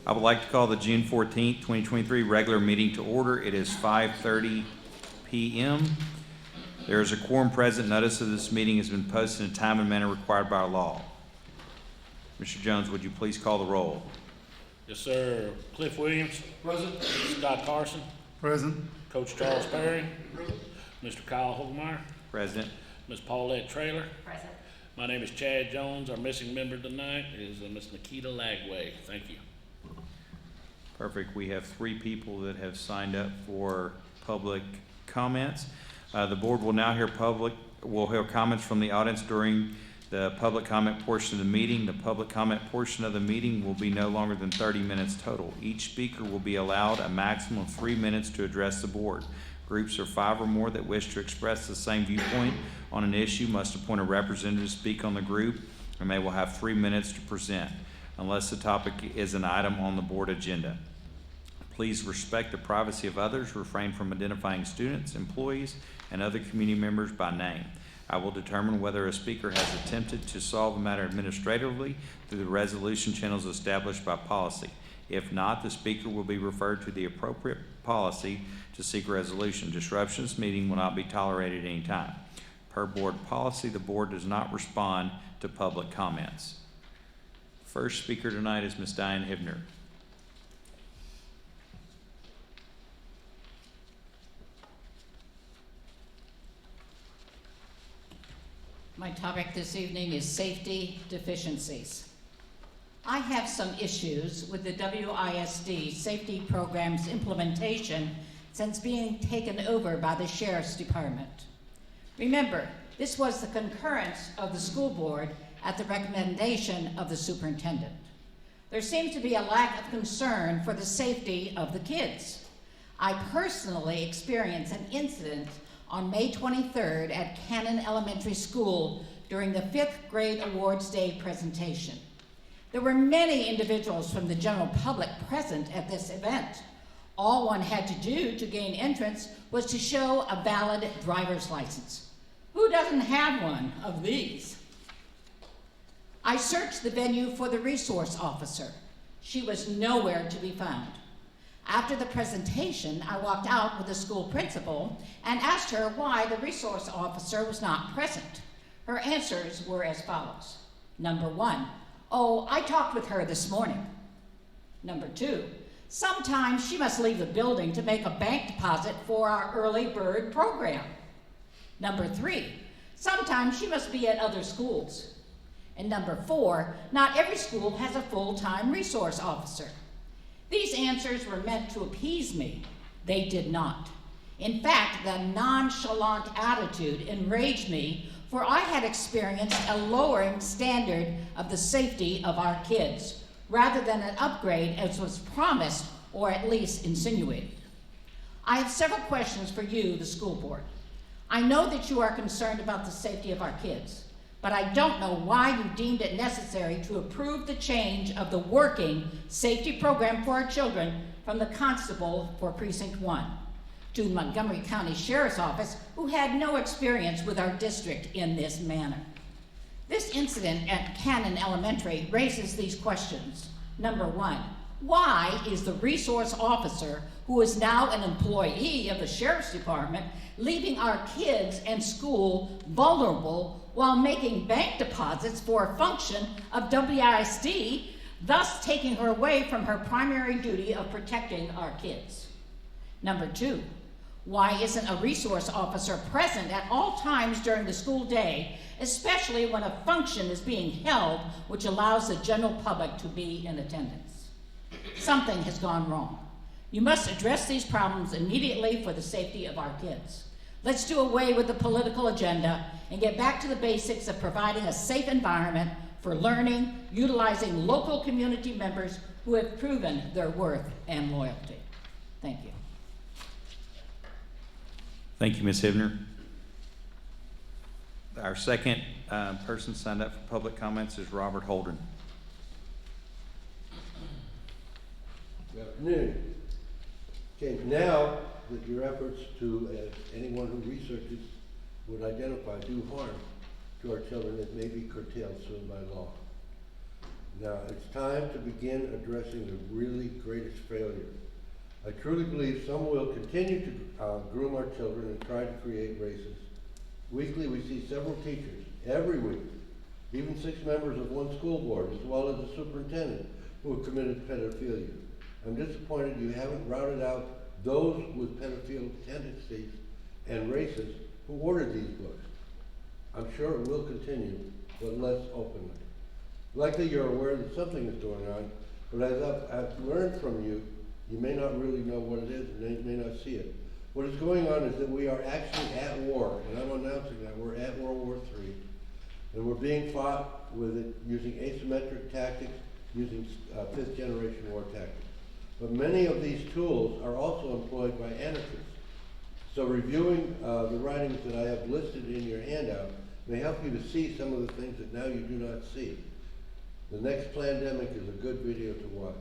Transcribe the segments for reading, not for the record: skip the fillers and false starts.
I would like to call the June 14th, 2023 regular meeting to order. It is 5:30 p.m. There is a quorum present. Notice of this meeting has been posted in a time and manner required by law. Mr. Jones, would you please call the roll? Yes, sir. Cliff Williams. Present. Scott Carson. Present. Coach Charles Perry. Present. Mr. Kyle Hogemeyer. President. Ms. Paulette Traylor. Present. My name is Chad Jones. Our missing member tonight is Ms. Nikita Lagway. Thank you. Perfect. We have 3 people that have signed up for public comments. The board will now hear comments from the audience during the public comment portion of the meeting. The public comment portion of the meeting will be no longer than 30 minutes total. Each speaker will be allowed a maximum of 3 minutes to address the board. Groups of 5 or more that wish to express the same viewpoint on an issue must appoint a representative to speak on the group, and they will have 3 minutes to present, unless the topic is an item on the board agenda. Please respect the privacy of others. Refrain from identifying students, employees, and other community members by name. I will determine whether a speaker has attempted to solve a matter administratively through the resolution channels established by policy. If not, the speaker will be referred to the appropriate policy to seek resolution. Disruption of this meeting will not be tolerated at any time. Per board policy, the board does not respond to public comments. First speaker tonight is Ms. Diane Hibner. My topic this evening is safety deficiencies. I have some issues with the WISD safety program's implementation since being taken over by the Sheriff's Department. Remember, this was the concurrence of the school board at the recommendation of the superintendent. There seemed to be a lack of concern for the safety of the kids. I personally experienced an incident on May 23rd at Cannon Elementary School during the 5th grade awards day presentation. There were many individuals from the general public present at this event. All one had to do to gain entrance was to show a valid driver's license. Who doesn't have one of these? I searched the venue for the resource officer. She was nowhere to be found. After the presentation, I walked out with the school principal and asked her why the resource officer was not present. Her answers were as follows. Number 1, oh, I talked with her this morning. Number 2, sometimes she must leave the building to make a bank deposit for our early bird program. Number 3, sometimes she must be at other schools. And number 4, not every school has a full-time resource officer. These answers were meant to appease me. They did not. In fact, the nonchalant attitude enraged me, for I had experienced a lowering standard of the safety of our kids, rather than an upgrade as was promised or at least insinuated. I have several questions for you, the school board. I know that you are concerned about the safety of our kids, but I don't know why you deemed it necessary to approve the change of the working safety program for our children from the constable for Precinct 1 to Montgomery County Sheriff's Office, who had no experience with our district in this manner. This incident at Cannon Elementary raises these questions. Number 1, why is the resource officer, who is now an employee of the Sheriff's Department, leaving our kids and school vulnerable while making bank deposits for a function of WISD, thus taking her away from her primary duty of protecting our kids? Number 2, why isn't a resource officer present at all times during the school day, especially when a function is being held which allows the general public to be in attendance? Something has gone wrong. You must address these problems immediately for the safety of our kids. Let's do away with the political agenda and get back to the basics of providing a safe environment for learning, utilizing local community members who have proven their worth and loyalty. Thank you. Thank you, Ms. Hibner. Our second person signed up for public comments is Robert Holden. Good afternoon. Okay, now that your efforts to anyone who researches would identify do harm to our children, it may be curtailed soon by law. Now, it's time to begin addressing the really greatest failure. I truly believe some will continue to groom our children and try to create races. Weekly, we see several teachers, every week, even 6 members of one school board, as well as the superintendent, who have committed pedophilia. I'm disappointed you haven't routed out those with pedophile tendencies and races who ordered these books. I'm sure it will continue, but less openly. Likely you're aware that something is going on, but as I've learned from you, you may not really know what it is and may not see it. What is going on is that we are actually at war, and I'm announcing that we're at World War III, and we're being fought with it using asymmetric tactics, using 5th generation war tactics. But many of these tools are also employed by anarchists. So reviewing the writings that I have listed in your handout may help you to see some of the things that now you do not see. The next pandemic is a good video to watch.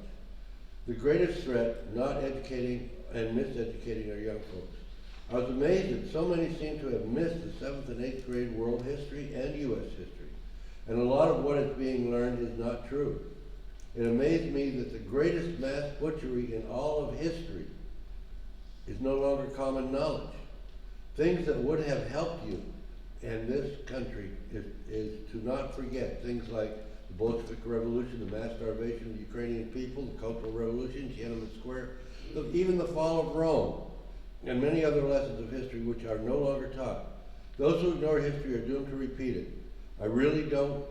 The greatest threat, not educating and miseducating our young folks. I was amazed that so many seem to have missed the 7th and 8th grade world history and U.S. history. And a lot of what is being learned is not true. It amazed me that the greatest mass butchery in all of history is no longer common knowledge. Things that would have helped you in this country is to not forget things like the Bolshevik Revolution, the mass starvation of the Ukrainian people, the Cultural Revolution, Tiananmen Square, even the fall of Rome, and many other lessons of history which are no longer taught. Those who ignore history are doomed to repeat it. I really don't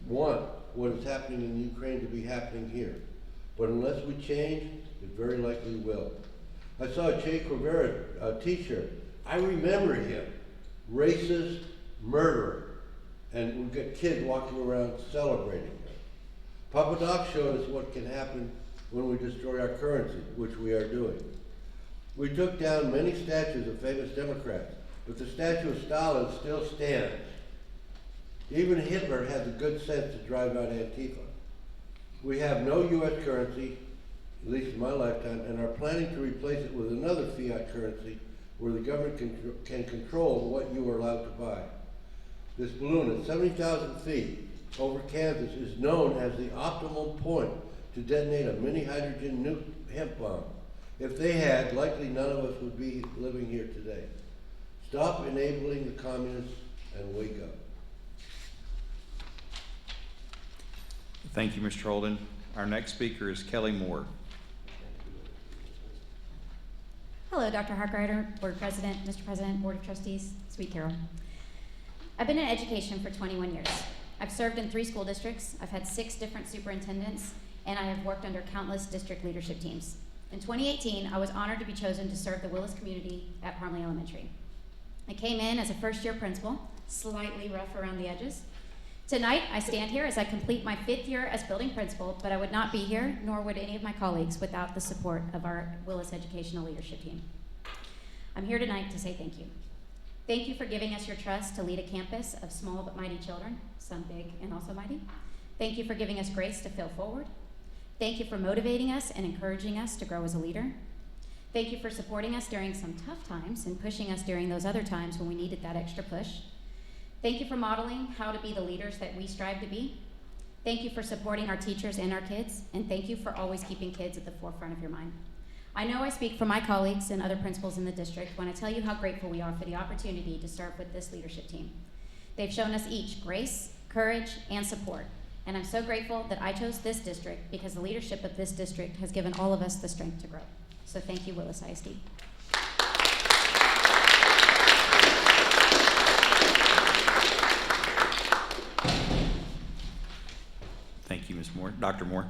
want what is happening in Ukraine to be happening here. But unless we change, it very likely will. I saw a Che Guevara t-shirt. I remember him, racist murderer. And we've got kids walking around celebrating him. Papa Doc showed us what can happen when we destroy our currency, which we are doing. We took down many statues of famous Democrats, but the statue of Stalin still stands. Even Hitler had the good sense to drive out Antifa. We have no U.S. currency, at least in my lifetime, and are planning to replace it with another fiat currency where the government can control what you are allowed to buy. This balloon at 70,000 feet over Kansas is known as the optimal point to detonate a mini hydrogen nuke hemp bomb. If they had, likely none of us would be living here today. Stop enabling the communists and wake up. Thank you, Mr. Holden. Our next speaker is Kelly Moore. Hello, Dr. Harkrider, Board President, Mr. President, Board of Trustees, Sweet Carol. I've been in education for 21 years. I've served in 3 school districts, I've had 6 different superintendents, and I have worked under countless district leadership teams. In 2018, I was honored to be chosen to serve the Willis community at Parmley Elementary. I came in as a first-year principal, slightly rough around the edges. Tonight, I stand here as I complete my 5th year as building principal, but I would not be here, nor would any of my colleagues, without the support of our Willis Educational Leadership Team. I'm here tonight to say thank you. Thank you for giving us your trust to lead a campus of small but mighty children, some big and also mighty. Thank you for giving us grace to fail forward. Thank you for motivating us and encouraging us to grow as a leader. Thank you for supporting us during some tough times and pushing us during those other times when we needed that extra push. Thank you for modeling how to be the leaders that we strive to be. Thank you for supporting our teachers and our kids, and thank you for always keeping kids at the forefront of your mind. I know I speak for my colleagues and other principals in the district when I tell you how grateful we are for the opportunity to serve with this leadership team. They've shown us each grace, courage, and support, and I'm so grateful that I chose this district because the leadership of this district has given all of us the strength to grow. So thank you, Willis ISD. Thank you, Ms. Moore. Dr. Moore.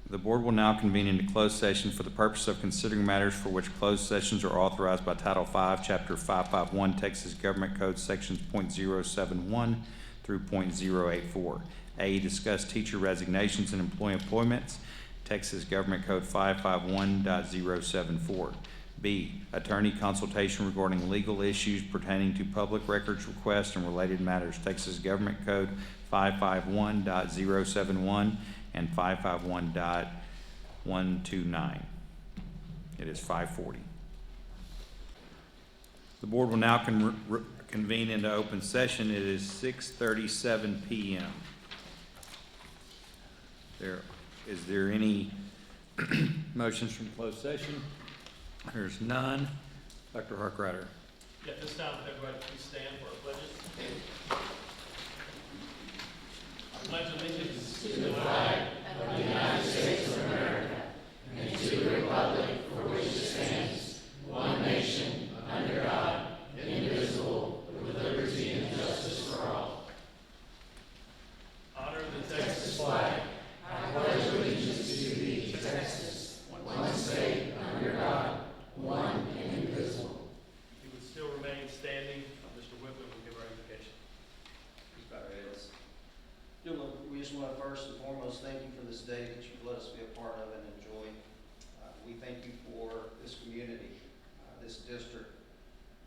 The board will now convene into closed session for the purpose of considering matters for which closed sessions are authorized by Title V, Chapter 551, Texas Government Code Sections .071 through .084. A, discuss teacher resignations and employee appointments, Texas Government Code 551.074. B, attorney consultation regarding legal issues pertaining to public records requests and related matters, Texas Government Code 551.071 and 551.129. It is 5:40. The board will now convene into open session. It is 6:37 p.m. Is there any motions from closed session? There's none. Dr. Harkrider. Yeah, this time, everybody please stand for our pledges. I pledge allegiance to the flag of the United States of America and to the republic for which it stands, one nation, under God, indivisible, with liberty and justice for all. Honor the Texas flag. I pledge allegiance to thee, Texas, one state, under God, one and indivisible. You would still remain standing. Mr. Whitman will give our invocation. Please bow your heads. Dear Lord, we just want to first and foremost thank you for this day that you've let us be a part of and enjoy. We thank you for this community, this district,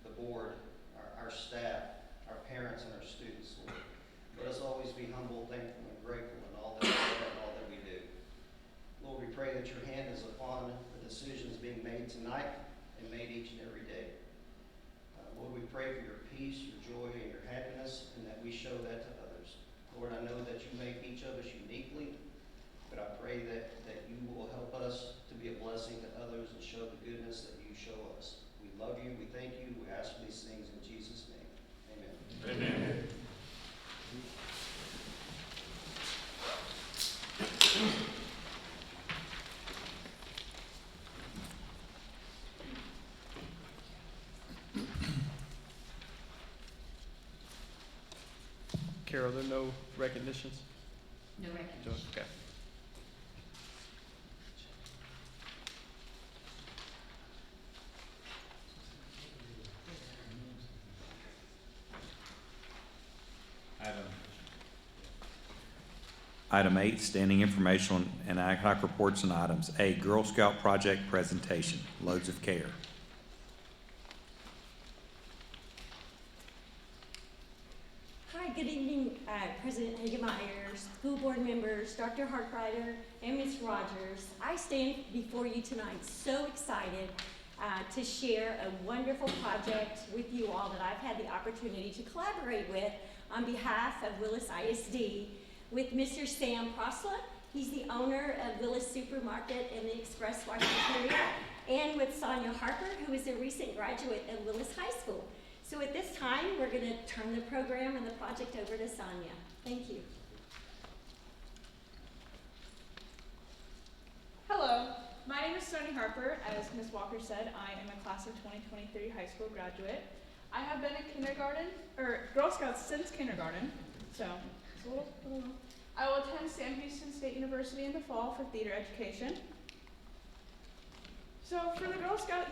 the board, our staff, our parents, and our students, Lord. Let us always be humble, thankful, and grateful in all that we are and all that we do. Lord, we pray that your hand is upon the decisions being made tonight and made each and every day. Lord, we pray for your peace, your joy, and your happiness, and that we show that to others. Lord, I know that you make each of us uniquely, but I pray that you will help us to be a blessing to others and show the goodness that you show us. We love you, we thank you, we ask for these things in Jesus' name. Amen. Amen. Carol, there are no recognitions? No recognition. Okay. Item 8, standing informational and ad hoc reports and items. A, Girl Scout project presentation, loads of care. Hi, good evening, President Hagemeyer, school board members, Dr. Harkrider, and Ms. Rogers. I stand before you tonight so excited to share a wonderful project with you all that I've had the opportunity to collaborate with on behalf of Willis ISD with Mr. Sam Prosla. He's the owner of Willis Supermarket in the Express Washington area, and with Sonia Harper, who is a recent graduate of Willis High School. So at this time, we're going to turn the program and the project over to Sonia. Thank you. Hello, my name is Sonia Harper. As Ms. Walker said, I am a class of 2023 high school graduate. I have been in Girl Scouts since kindergarten, so it's a little. I will attend Sam Houston State University in the fall for theater education. So for the Girl Scout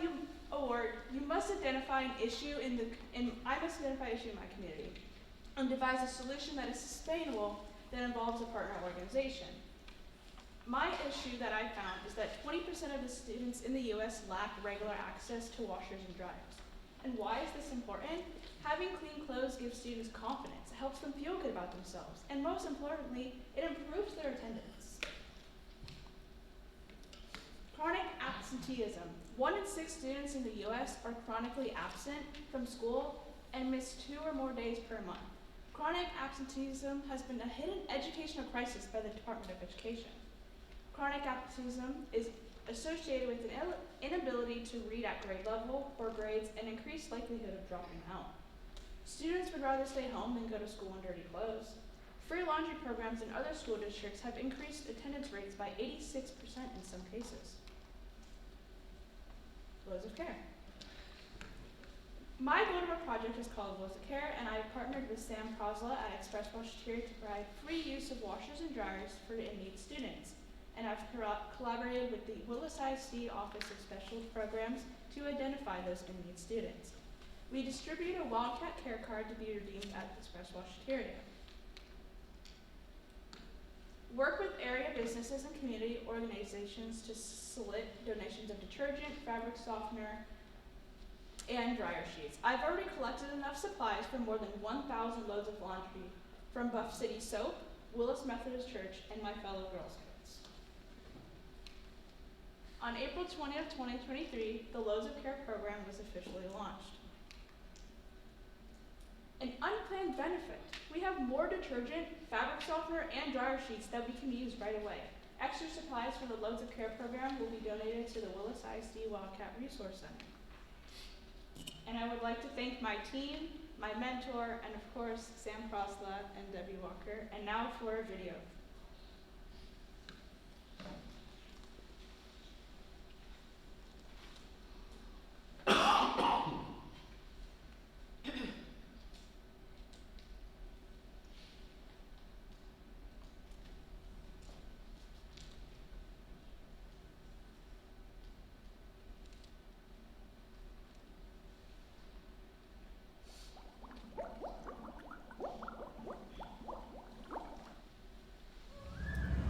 Award, you must identify an issue I must identify an issue in my community and devise a solution that is sustainable that involves a partner organization. My issue that I found is that 20% of the students in the U.S. lack regular access to washers and dryers. And why is this important? Having clean clothes gives students confidence. It helps them feel good about themselves. And most importantly, it improves their attendance. Chronic absenteeism. 1 in 6 students in the U.S. are chronically absent from school and miss 2 or more days per month. Chronic absenteeism has been a hidden educational crisis by the Department of Education. Chronic absenteeism is associated with an inability to read at grade level or grades and increased likelihood of dropping out. Students would rather stay home than go to school in dirty clothes. Free laundry programs in other school districts have increased attendance rates by 86% in some cases. Loads of care. My go-to project is called Loads of Care, and I have partnered with Sam Prosla at Express Washington to provide free use of washers and dryers for in-need students. And I've collaborated with the Willis ISD Office of Special Programs to identify those in-need students. We distribute a Wildcat Care Card to be redeemed at Express Washington. Work with area businesses and community organizations to solicit donations of detergent, fabric softener, and dryer sheets. I've already collected enough supplies for more than 1,000 loads of laundry from Buff City Soap, Willis Methodist Church, and my fellow Girl Scouts. On April 20th, 2023, the Loads of Care program was officially launched. An unplanned benefit. We have more detergent fabric softener, and dryer sheets that we can use right away. Extra supplies for the Loads of Care program will be donated to the Willis ISD Wildcat Resource Center. And I would like to thank my team, my mentor, and of course, Sam Crosla and Debbie Walker. And now for a video.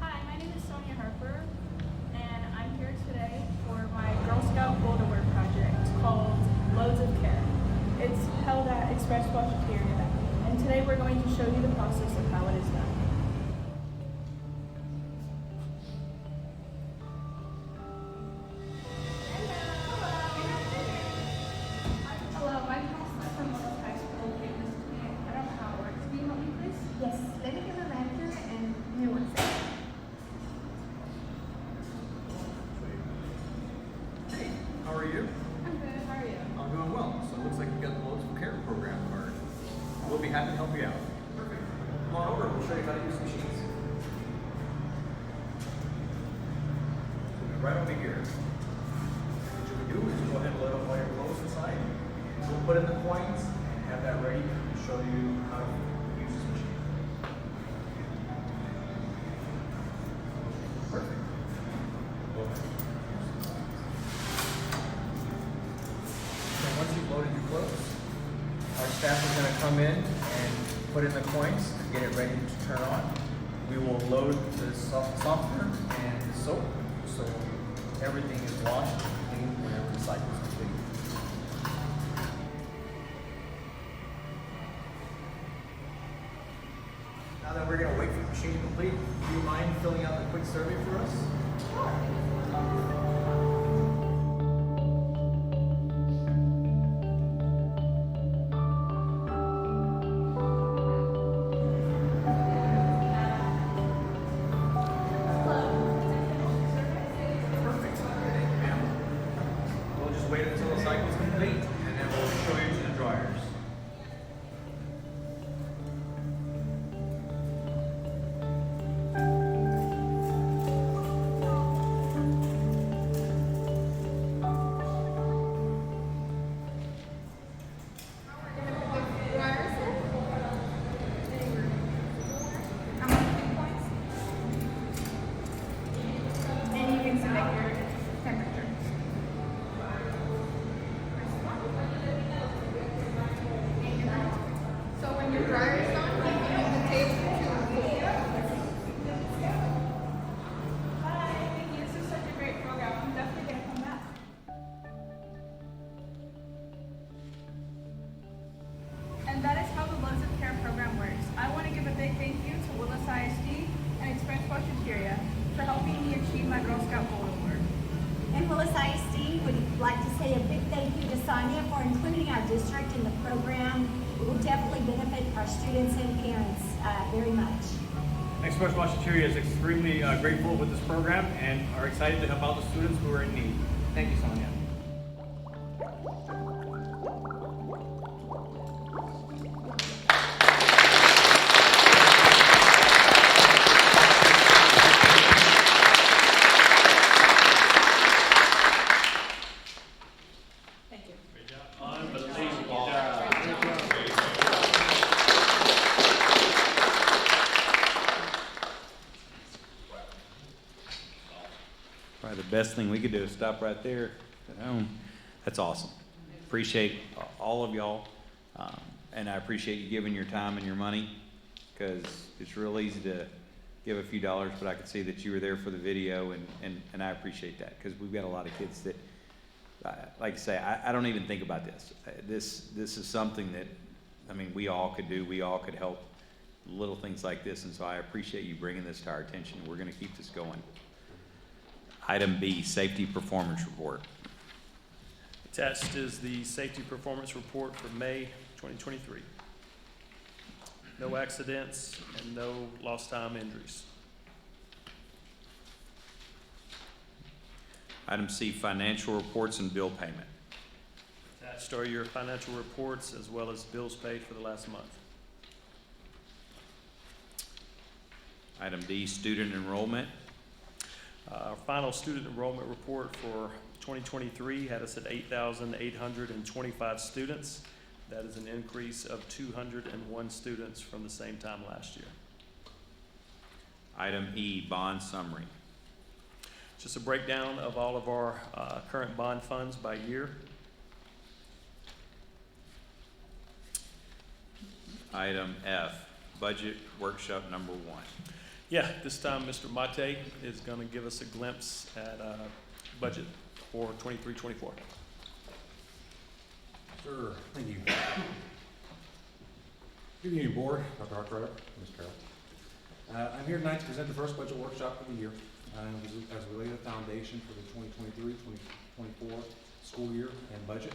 Hi, my name is Sonia Harper, and I'm here today for my Girl Scout Boulder Work project called Loads of Care. It's held at Express Cafeteria, and today we're going to show you the process of how it is done. Hello, my counselor from Willis High School gave this to me. I don't know how it works. Can you help me, please? Yes, let me get my manager and give me 1 second. Hey, how are you? I'm good. How are you? I'm doing well. So it looks like you got the Loads of Care program card. We'll be happy to help you out. Perfect. Come on over. We'll show you how to use the machines. Right over here. What you can do is go ahead and load up all your clothes inside. We'll put in the coins and have that ready to show you how to use this machine. Perfect. Go ahead. So once you've loaded your clothes, our staff is going to come in and put in the coins to get it ready to turn on. We will load the softener and the soap so everything is washed and clean whenever the cycle is complete. Now that we're going to wait for the machine to complete, do you mind filling out the quick survey for us? Perfect. Thank you, ma'am. We'll just wait until the cycle's complete, and then we'll show you to the dryers. And you can select your temperature. So when your dryer is on, keep it on the table to cool. Hi, thank you. This is such a great program. I'm definitely going to come back. And that is how the Loads of Care program works. I want to give a big thank you to Willis ISD and Express Cafeteria for helping me achieve my Girl Scout Boulder Work. And Willis ISD would like to say a big thank you to Sonia for including our district in the program. It will definitely benefit our students and parents very much. Express Cafeteria is extremely grateful with this program and are excited to help out the students who are in need. Thank you, Sonia. Thank you. Unbelievable job. Probably the best thing we could do is stop right there at home. That's awesome. Appreciate all of y'all, and I appreciate you giving your time and your money, because it's real easy to give a few dollars, but I could see that you were there for the video, and I appreciate that, because we've got a lot of kids that, like I say, I don't even think about this. This is something that, I mean, we all could do. We all could help little things like this, and so I appreciate you bringing this to our attention. We're going to keep this going. Item B, Safety Performance Report. Attached is the Safety Performance Report for May 2023. no accidents, and no lost time injuries. Item C, financial reports and bill payment. Attached are your financial reports as well as bills paid for the last month. Item D, student enrollment. Our final student enrollment report for 2023 had us at 8,825 students. That is an increase of 201 students from the same time last year. Item E, bond summary. Just a breakdown of all of our current bond funds by year. Item F, budget workshop number 1. Yeah, this time Mr. Mate is going to give us a glimpse at budget for 23-24. Sure, thank you. Good evening, Board, Dr. Hartwright, Ms. Carroll. I'm here tonight to present the first budget workshop of the year as we lay the foundation for the 2023-2024 school year and budget.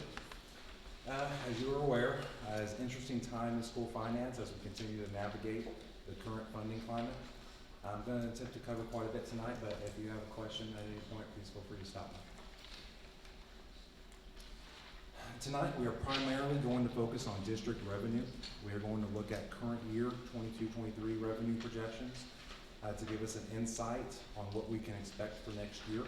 As you are aware, it's an interesting time in school finance as we continue to navigate the current funding climate. I'm going to attempt to cover quite a bit tonight, but if you have a question at any point, please feel free to stop me. Tonight, we are primarily going to focus on district revenue. We are going to look at current year 22-23 revenue projections to give us an insight on what we can expect for next year.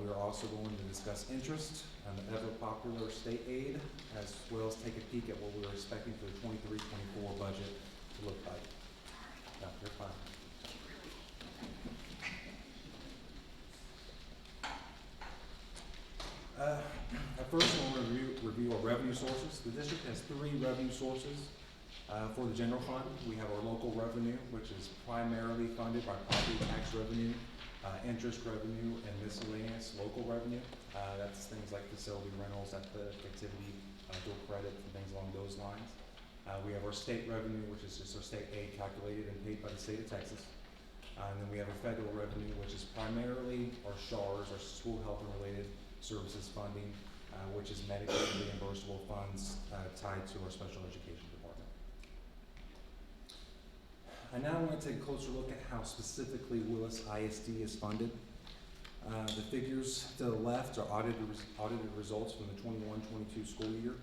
We are also going to discuss interest and the ever popular state aid, as well as take a peek at what we are expecting for the 23-24 budget to look like. No, you're fine. At first, we'll review our revenue sources. The district has 3 revenue sources for the general fund. We have our local revenue, which is primarily funded by property tax revenue, interest revenue, and miscellaneous local revenue. That's things like facility rentals, athletic activity, dual credit, and things along those lines. We have our state revenue, which is just our state aid calculated and paid by the state of Texas. And then we have our federal revenue, which is primarily our SHARs, our school health and related services funding, which is Medicaid reimbursable funds tied to our special education department. And now I want to take a closer look at how specifically Willis ISD is funded. The figures to the left are audited results from the 21-22 school year.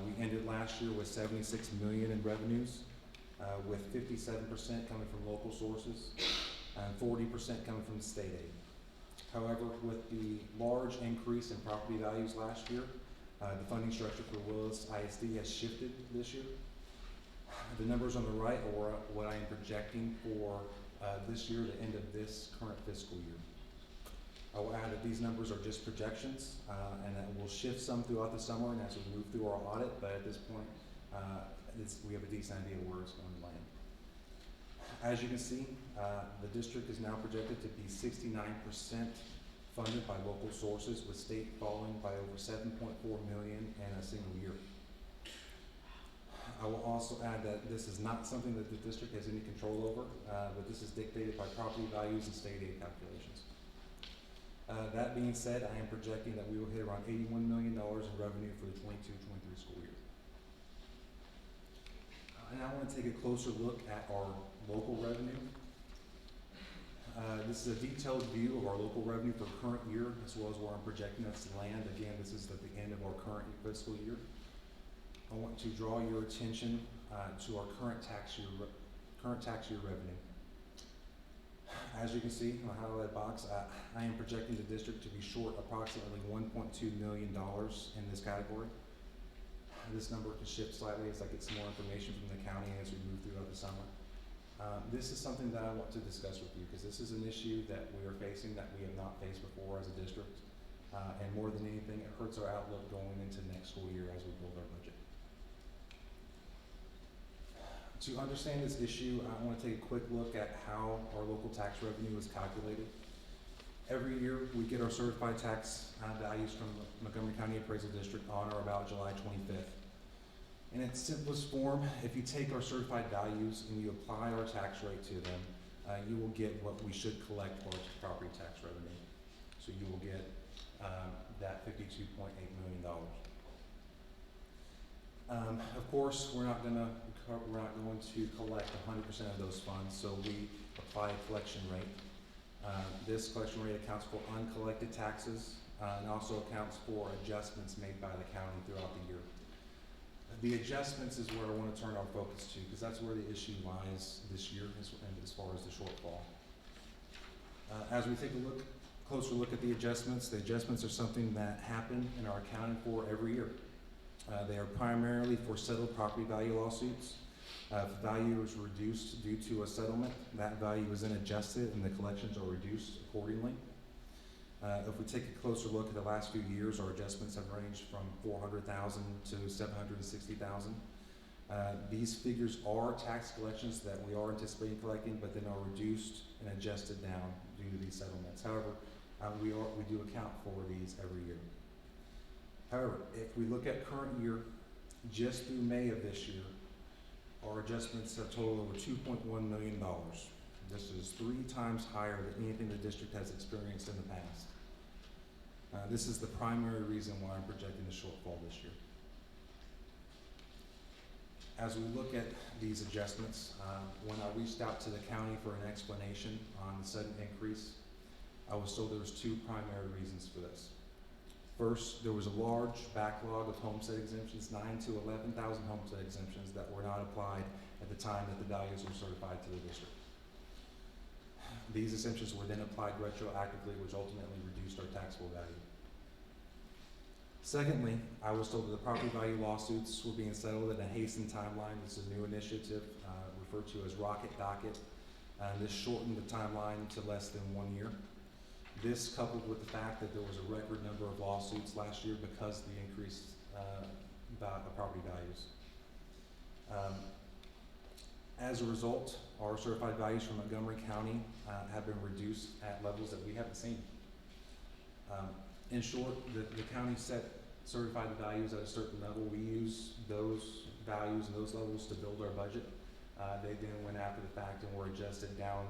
We ended last year with $76 million in revenues, with 57% coming from local sources and 40% coming from state aid. However, with the large increase in property values last year, the funding structure for Willis ISD has shifted this year. The numbers on the right are what I am projecting for this year, the end of this current fiscal year. I will add that these numbers are just projections, and that will shift some throughout the summer and as we move through our audit, but at this point, we have a decent idea of where it's going to land. As you can see, the district is now projected to be 69% funded by local sources, with state falling by over $7.4 million in a single year. I will also add that this is not something that the district has any control over, but this is dictated by property values and state aid calculations. That being said, I am projecting that we will hit around $81 million in revenue for the 22-23 school year. And I want to take a closer look at our local revenue. This is a detailed view of our local revenue for current year, as well as where I'm projecting us to land. Again, this is at the end of our current fiscal year. I want to draw your attention to our current tax year revenue. As you can see in the highlighted box, I am projecting the district to be short approximately $1.2 million in this category. This number could shift slightly as I get some more information from the county as we move throughout the summer. This is something that I want to discuss with you because this is an issue that we are facing that we have not faced before as a district. And more than anything, it hurts our outlook going into next school year as we build our budget. To understand this issue, I want to take a quick look at how our local tax revenue is calculated. Every year, we get our certified tax values from the Montgomery County Appraisal District on or about July 25th. In its simplest form, if you take our certified values and you apply our tax rate to them, you will get what we should collect for our property tax revenue. So you will get that $52.8 million. Of course, we're not going to However, we're not going to collect 100% of those funds, so we apply a collection rate. This collection rate accounts for uncollected taxes and also accounts for adjustments made by the county throughout the year. The adjustments is where I want to turn our focus to, because that's where the issue lies this year as far as the shortfall. As we take a closer look at the adjustments are something that happen and are accounted for every year. They are primarily for settled property value lawsuits. If the value is reduced due to a settlement, that value is then adjusted and the collections are reduced accordingly. If we take a closer look at the last few years, our adjustments have ranged from $400,000 to $760,000. These figures are tax collections that we are anticipating collecting, but then are reduced and adjusted down due to these settlements. However, we do account for these every year. However, if we look at current year, just through May of this year, our adjustments have totaled over $2.1 million. This is 3 times higher than anything the district has experienced in the past. This is the primary reason why I'm projecting the shortfall this year. As we look at these adjustments, when I reached out to the county for an explanation on the sudden increase, I was told there was 2 primary reasons for this. First, there was a large backlog of homestead exemptions, 9,000 to 11,000 homestead exemptions that were not applied at the time that the values were certified to the district. These exemptions were then applied retroactively, which ultimately reduced our taxable value. Secondly, I was told that the property value lawsuits were being settled in a hastened timeline. This is a new initiative referred to as Rocket Docket. This shortened the timeline to less than 1 year. This, coupled with the fact that there was a record number of lawsuits last year because of the increased property values. As a result, our certified values from Montgomery County have been reduced at levels that we haven't seen. In short, the county set certified values at a certain level. We use those values and those levels to build our budget. They then went after the fact and were adjusted down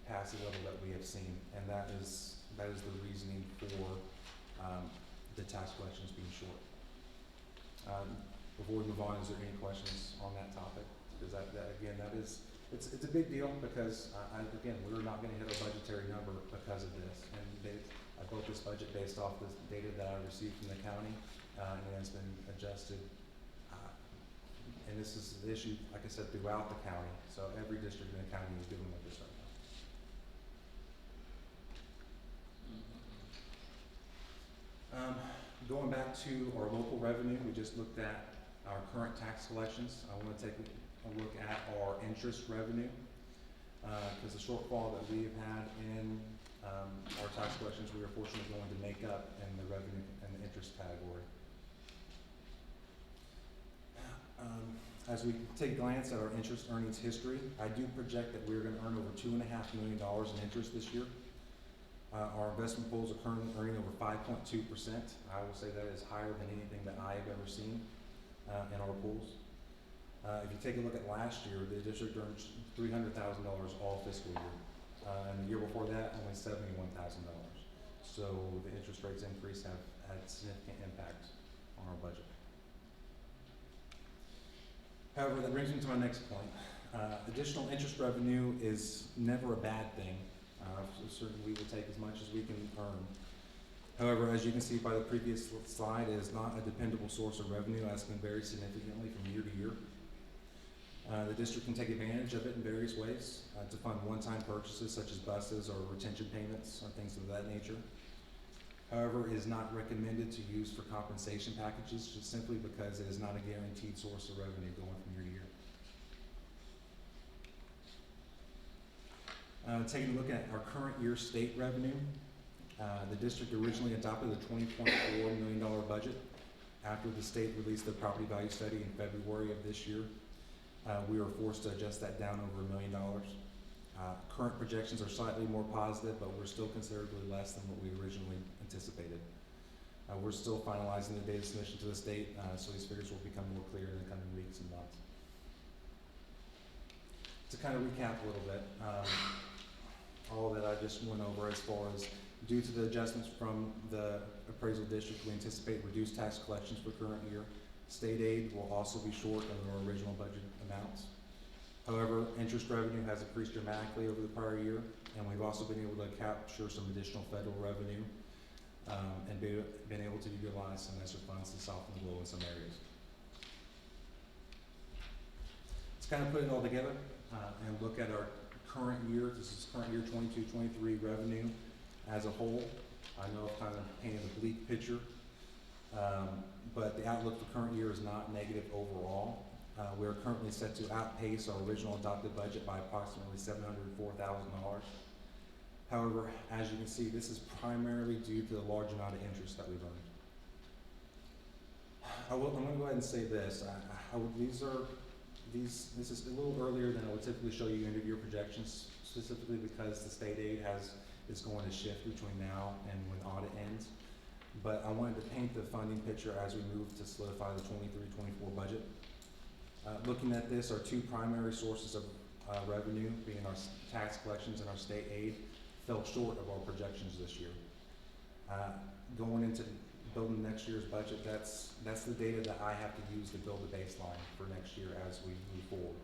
past the level that we have seen, and that is the reasoning for the tax collections being short. Before we move on, is there any questions on that topic? Because it's a big deal because again, we're not going to hit our budgetary number because of this, and I built this budget based off the data that I received from the county, and it has been adjusted. And this is the issue, like I said, throughout the county. So every district in the county is dealing with this right now. Going back to our local revenue, we just looked at our current tax collections. I want to take a look at our interest revenue, because the shortfall that we have had in our tax collections, we are fortunately going to make up in the revenue and the interest category. As we take a glance at our interest earnings history, I do project that we're going to earn over $2.5 million in interest this year. Our investment pools are currently earning over 5.2%. I will say that is higher than anything that I have ever seen in our pools. If you take a look at last year, the district earned $300,000 all fiscal year. And the year before that, only $71,000. So the interest rates increase have had significant impact on our budget. However, that brings me to my next point. Additional interest revenue is never a bad thing. So certainly we will take as much as we can earn. However, as you can see by the previous slide, it is not a dependable source of revenue, as can vary significantly from year to year. The district can take advantage of it in various ways to fund one-time purchases such as buses or retention payments or things of that nature. However, it is not recommended to use for compensation packages just simply because it is not a guaranteed source of revenue going from year to year. Taking a look at our current year state revenue, the district originally adopted a $20.4 million budget. After the state released the property value study in February of this year, we were forced to adjust that down over $1 million. Current projections are slightly more positive, but we're still considerably less than what we originally anticipated. We're still finalizing the data submission to the state, so these figures will become more clear in the coming weeks and months. To kind of recap a little bit, all that I just went over as far as due to the adjustments from the appraisal district, we anticipate reduced tax collections for current year. State aid will also be short of our original budget amounts. However, interest revenue has increased dramatically over the prior year, and we've also been able to capture some additional federal revenue and been able to utilize some ESSER funds to soften the blow in some areas. Let's kind of put it all together and look at our current year. This is current year 22-23 revenue as a whole. I know I've kind of painted a bleak picture, but the outlook for current year is not negative overall. We are currently set to outpace our original adopted budget by approximately $704,000. However, as you can see, this is primarily due to the large amount of interest that we've earned. I'm going to go ahead and say this. This is a little earlier than I would typically show you end of year projections, specifically because the state aid is going to shift between now and when audit ends. But I wanted to paint the funding picture as we move to solidify the 23-24 budget. Looking at this, our two primary sources of revenue, being our tax collections and our state aid, fell short of our projections this year. Going into building next year's budget, that's the data that I have to use to build the baseline for next year as we move forward.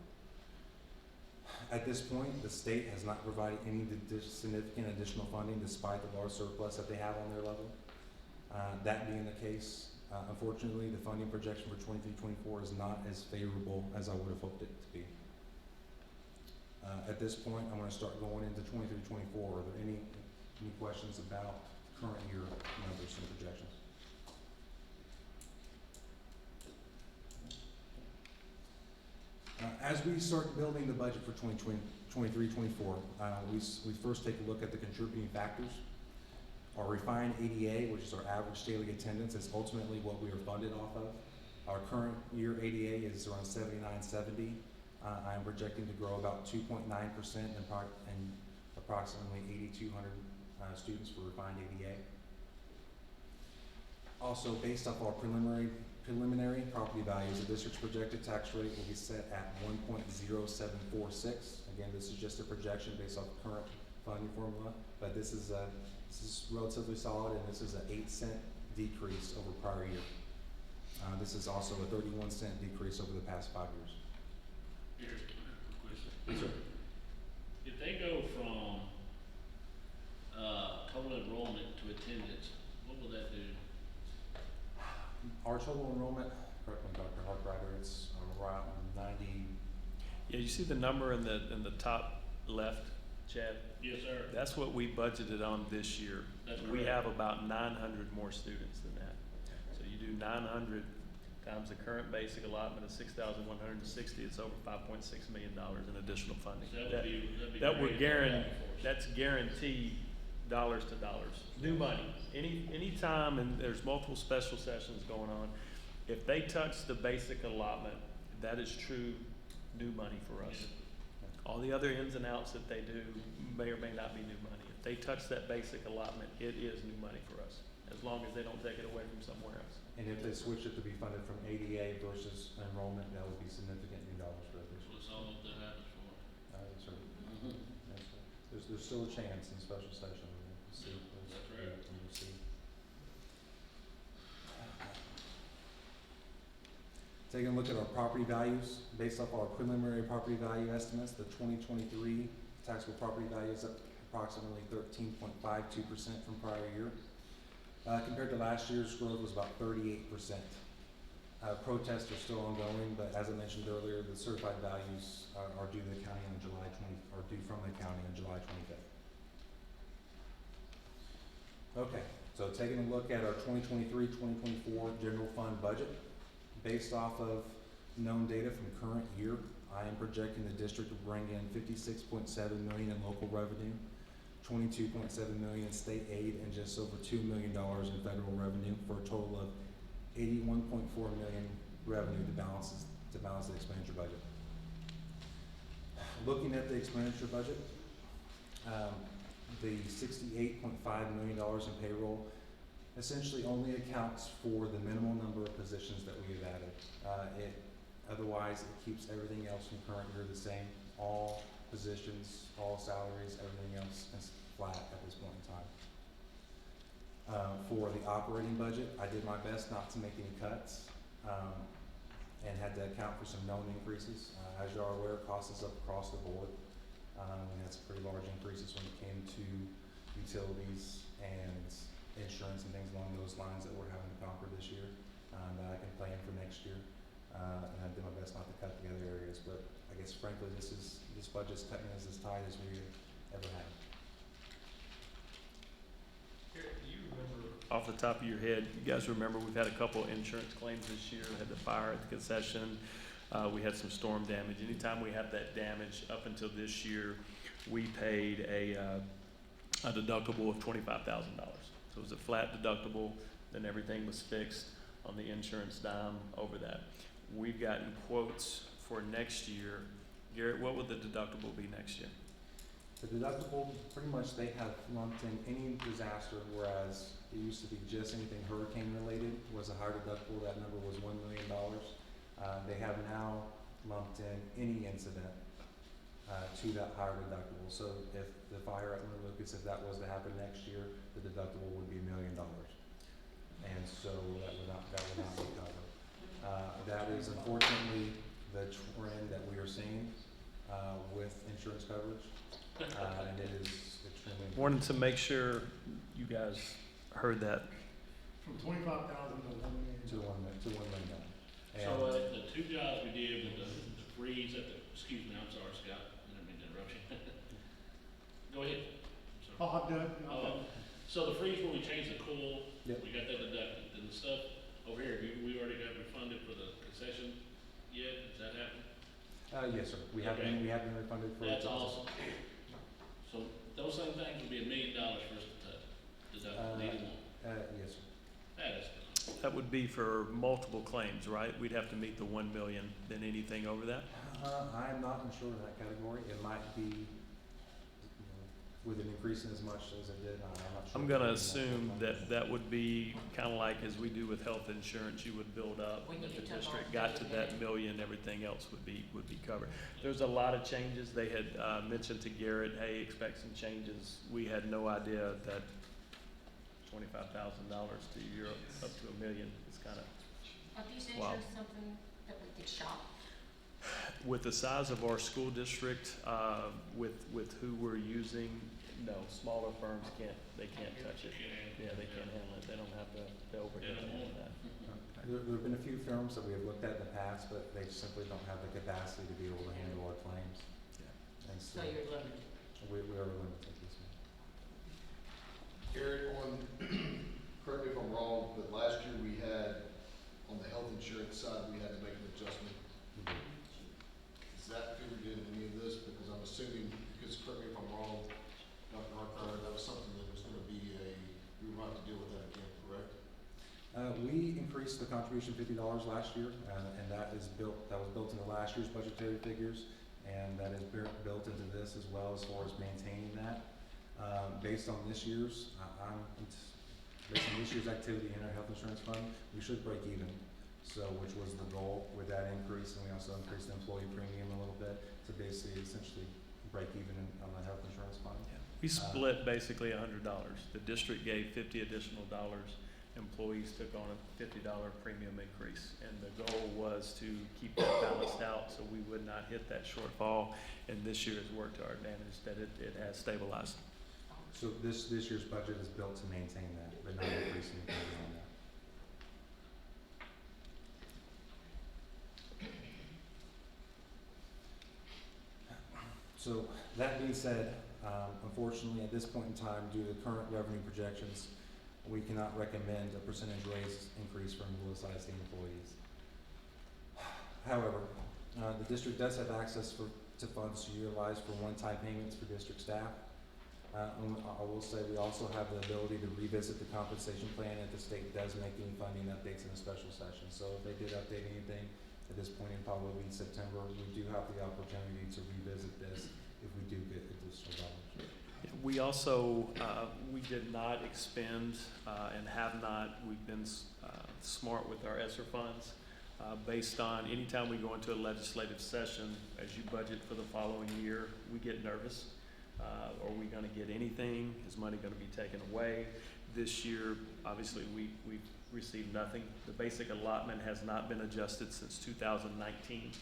At this point, the state has not provided any significant additional funding despite the large surplus that they have on their level. That being the case, unfortunately, the funding projection for 23-24 is not as favorable as I would have hoped it to be. At this point, I'm going to start going into 23-24. Are there any questions about current year numbers and projections? As we start building the budget for 23-24, we first take a look at the contributing factors. Our refined ADA, which is our average daily attendance, is ultimately what we are funded off of. Our current year ADA is around 7970. I'm projecting to grow about 2.9% and approximately 8,200 students for refined ADA. Also, based off our preliminary property values, the district's projected tax rate will be set at 1.0746. Again, this is just a projection based off the current funding formula, but this is relatively solid, and this is an 8-cent decrease over prior year. This is also a 31-cent decrease over the past 5 years. Here's a question. Yes, sir. If they go from total enrollment to attendance, what will that do? Our total enrollment, correct me, Dr. Harkrider, it's around 90. Yeah, you see the number in the top left, Chad? Yes, sir. That's what we budgeted on this year. That's We correct. have about 900 more students than that. So you do 900 times the current basic allotment of 6,160, it's over $5.6 million in additional funding. So that'd be That we're great guaranteed, for us. that's guaranteed dollars to dollars, new money. Any time, and there's multiple special sessions going on, if they touch the basic allotment, that is true new money for us. All the other ins and outs that they do may or may not be new money. If they touch that basic allotment, it is new money for us, as long as they don't take it away from somewhere else. And if they switch it to be funded from ADA versus enrollment, that would be significant new dollars for the district. That's all that happens for. Yes, sir. Yes, sir. There's still a chance in special session. We'll see. That's right. We'll see. Taking a look at our property values, based off our preliminary property value estimates, the 2023 taxable property value is up approximately 13.52% from prior year. Compared to last year's growth was about 38%. Protests are still ongoing, but as I mentioned earlier, the certified values are due to the county on due from the county on July 25th. Okay, so taking a look at our 2023-2024 general fund budget, based off of known data from current year, I am projecting the district to bring in $56.7 million in local revenue, $22.7 million in state aid, and just over $2 million in federal revenue, for a total of $81.4 million revenue to balance the expenditure budget. Looking at the expenditure budget, the $68.5 million in payroll essentially only accounts for the minimal number of positions that we have added. Otherwise, it keeps everything else from current year the same. All positions, all salaries, everything else is flat at this point in time. For the operating budget, I did my best not to make any cuts. and had to account for some known increases. As you are aware, costs is up across the board. We had some pretty large increases when it came to utilities and insurance and things along those lines that we're having to conquer this year. That I can plan for next year, and I do my best not to cut the other areas. But I guess frankly, this budget's cutting us as tight as we ever have. Garrett, do you remember, off the top of your head, you guys remember we've had a couple insurance claims this year, had the fire at the concession, we had some storm damage. Anytime we have that damage up until this year, we paid a deductible of $25,000. So it was a flat deductible, then everything was fixed on the insurance dime over that. We've gotten quotes for next year. Garrett, what would the deductible be next year? The deductible, pretty much they have lumped in any disaster, whereas it used to be just anything hurricane related was a higher deductible. That number was $1 million. They have now lumped in any incident to that higher deductible. So if the fire at Little Lucas, if that was to happen next year, the deductible would be $1 million. And so that would not be covered. That is unfortunately the trend that we are seeing with insurance coverage. And it is extremely important. Wanted to make sure you guys heard that. From 25,000 to 1 million. To $1 million. And So, the two jobs we did with the freeze at the, excuse me, I'm sorry, Scott, I didn't mean to interrupt you. Go ahead. I'm sorry. Oh, I'm done. So the freeze where we changed the coil, Yep. we got that deducted, and the stuff over here, we already got refunded for the concession yet, has that happened? yes, sir. We have Okay. been refunded for. That's awesome. So those same things would be $1 million for us to deduct, neither one. Yes, sir. That is good. That would be for multiple claims, right? We'd have to meet the 1 million, then anything over that? I am not sure in that category. It might be, with an increase in as much as it did, I'm not sure. I'm gonna assume that that would be kind of like as we do with health insurance, you would build up. When If you the took district off got to the that million, everything else would be covered. There's a lot of changes. They had mentioned to Garrett, hey, expect some changes. We had no idea that $25,000 to Europe up to $1 million is kind of, Are these Wow. insurance something that we could shop? with the size of our school district, with who we're using, no, smaller firms can't touch it. Yeah, they can't handle it. They don't have the overhead to handle that. There have been a few firms that we have looked at in the past, but they simply don't have the capacity to be able to handle our claims. Yeah. And So you're limited. we are limited this one. Garrett, correct me if I'm wrong, but last year we had, on the health insurance side, we had to make an adjustment. Is that figured in any of this? Because I'm assuming, because correct me if I'm wrong, Dr. Harker, that was something that was gonna be we were going to have to deal with that again, correct? We increased the contribution $50 last year, and that was built into last year's budgetary figures, and that is built into this as well as far as maintaining that. Based on this year's, based on this year's activity in our health insurance fund, we should break even. So, which was the goal with that increase, and we also increased the employee premium a little bit to basically essentially break even on the health insurance fund. We split basically $100. The district gave $50 additional dollars. Employees took on a $50 premium increase. And the goal was to keep that balanced out so we would not hit that shortfall. And this year has worked to our advantage that it has stabilized. So this year's budget is built to maintain that, but not increasing anything on that. So that being said, unfortunately at this point in time, due to current revenue projections, we cannot recommend a percentage raise increase from Willis ISD employees. However, the district does have access to funds to utilize for one-time payments for district staff. I will say we also have the ability to revisit the compensation plan if the state does make any funding updates in a special session. So if they did update anything at this point in probably September, we do have the opportunity to revisit this if we do get additional dollars. We also, we did not expend and have not, we've been smart with our ESSER funds. Based on anytime we go into a legislative session, as you budget for the following year, we get nervous. Are we going to get anything? Is money going to be taken away? This year, obviously, we've received nothing. The basic allotment has not been adjusted since 2019,